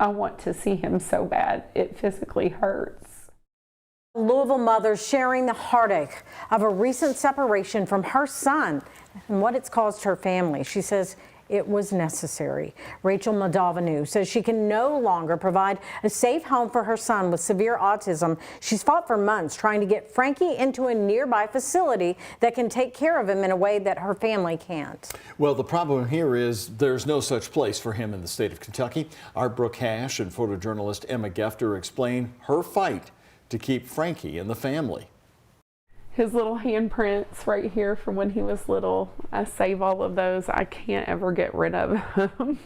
I want to see him so bad. It physically hurts. Louisville mother sharing the heartache of a recent separation from her son and what it's caused her family. She says it was necessary. Rachel Moldoveanu says she can no longer provide a safe home for her son with severe autism. She's fought for months trying to get Frankie into a nearby facility that can take care of him in a way that her family can't. Well, the problem here is there's no such place for him in the state of Kentucky. Our Brooke Hash and photojournalist Emma Gefter explain her fight to keep Frankie in the family. His little handprints right here from when he was little, I save all of those. I can't ever get rid of him.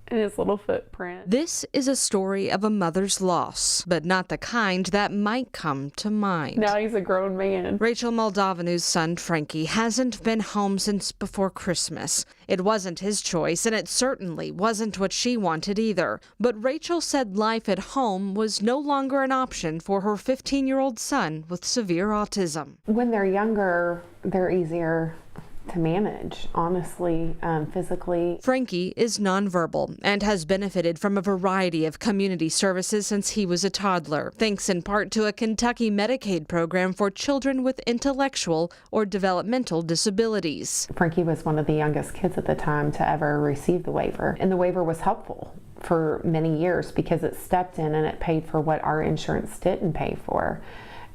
And his little footprint. This is a story of a mother's loss, but not the kind that might come to mind. Now he's a grown man. Rachel Moldoveanu's son, Frankie, hasn't been home since before Christmas. It wasn't his choice, and it certainly wasn't what she wanted either. But Rachel said life at home was no longer an option for her 15-year-old son with severe autism. When they're younger, they're easier to manage, honestly, physically. Frankie is nonverbal and has benefited from a variety of community services since he was a toddler, thanks in part to a Kentucky Medicaid program for children with intellectual or developmental disabilities. Frankie was one of the youngest kids at the time to ever receive the waiver, and the waiver was helpful for many years because it stepped in and it paid for what our insurance didn't pay for.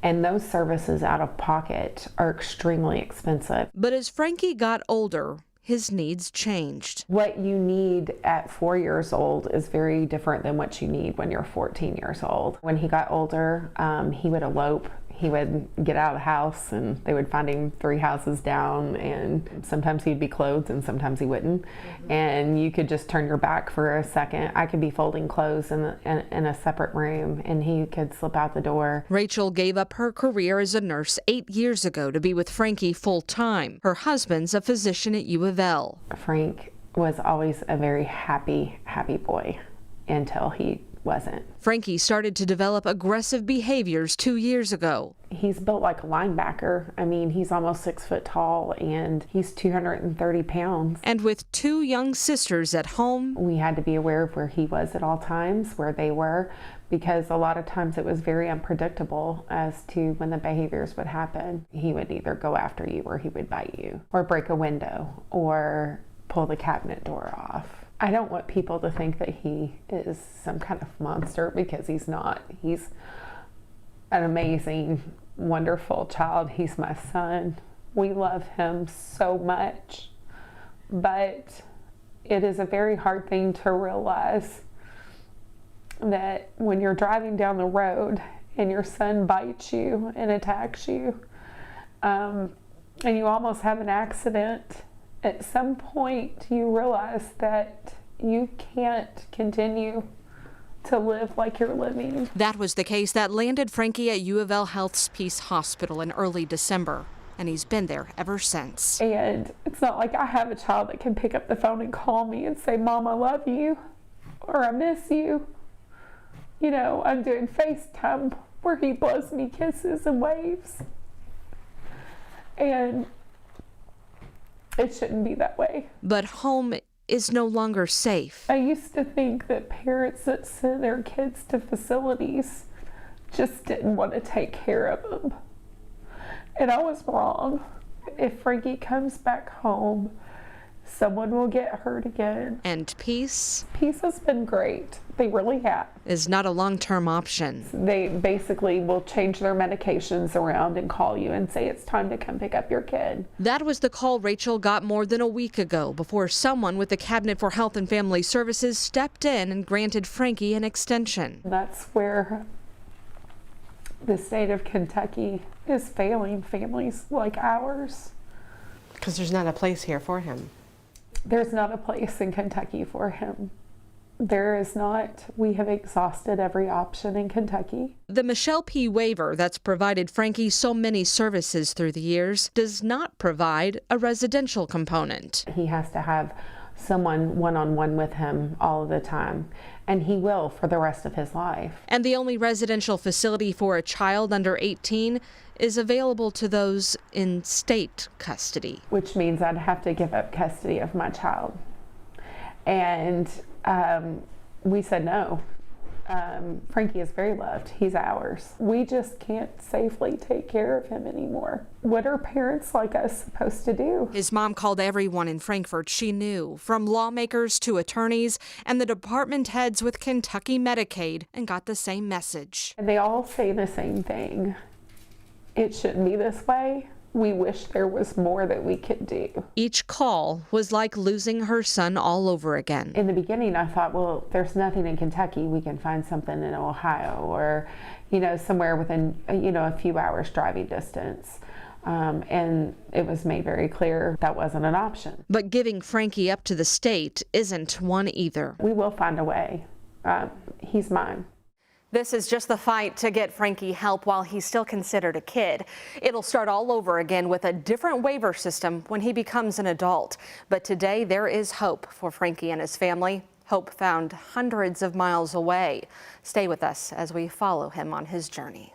And those services out of pocket are extremely expensive. But as Frankie got older, his needs changed. What you need at 4 years old is very different than what you need when you're 14 years old. When he got older, he would elope. He would get out of the house and they would find him 3 houses down, and sometimes he'd be clothed and sometimes he wouldn't. And you could just turn your back for a second. I could be folding clothes in a separate room and he could slip out the door. Rachel gave up her career as a nurse 8 years ago to be with Frankie full time. Her husband's a physician at U of L. Frank was always a very happy boy until he wasn't. Frankie started to develop aggressive behaviors 2 years ago. He's built like a linebacker. I mean, he's almost 6 foot tall and he's 230 pounds. And with 2 young sisters at home, we had to be aware of where he was at all times, where they were, because a lot of times it was very unpredictable as to when the behaviors would happen. He would either go after you or he would bite you or break a window or pull the cabinet door off. I don't want people to think that he is some kind of monster, because he's not. He's an amazing, wonderful child. He's my son. We love him so much. But it is a very hard thing to realize that when you're driving down the road and your son bites you and attacks you, and you almost have an accident, at some point you realize that you can't continue to live like you're living. That was the case that landed Frankie at U of L Health's Peace Hospital in early December, and he's been there ever since. And it's not like I have a child that can pick up the phone and call me and say, "Mom, I love you," or "I miss you." You know, I'm doing FaceTime where he blows me kisses and waves. And it shouldn't be that way. But home is no longer safe. I used to think that parents that send their kids to facilities just didn't want to take care of them. And I was wrong. If Frankie comes back home, someone will get hurt again. And peace? Peace has been great. They really have. Is not a long-term option. They basically will change their medications around and call you and say it's time to come pick up your kid. That was the call Rachel got more than a week ago before someone with the Cabinet for Health and Family Services stepped in and granted Frankie an extension. That's where the state of Kentucky is failing families like ours. Because there's not a place here for him. There's not a place in Kentucky for him. There is not. We have exhausted every option in Kentucky. The Michelle P. waiver that's provided Frankie so many services through the years does not provide a residential component. He has to have someone one-on-one with him all of the time, and he will for the rest of his life. And the only residential facility for a child under 18 is available to those in state custody. Which means I'd have to give up custody of my child. And we said no. Frankie is very loved. He's ours. We just can't safely take care of him anymore. What are parents like us supposed to do? His mom called everyone in Frankfort she knew, from lawmakers to attorneys and the department heads with Kentucky Medicaid, and got the same message. And they all say the same thing. It shouldn't be this way. We wish there was more that we could do. Each call was like losing her son all over again. In the beginning, I thought, well, there's nothing in Kentucky. We can find something in Ohio or, somewhere within, a few hours driving distance. And it was made very clear that wasn't an option. But giving Frankie up to the state isn't one either. We will find a way. He's mine. This is just the fight to get Frankie help while he's still considered a kid. It'll start all over again with a different waiver system when he becomes an adult. But today there is hope for Frankie and his family. Hope found hundreds of miles away. Stay with us as we follow him on his journey.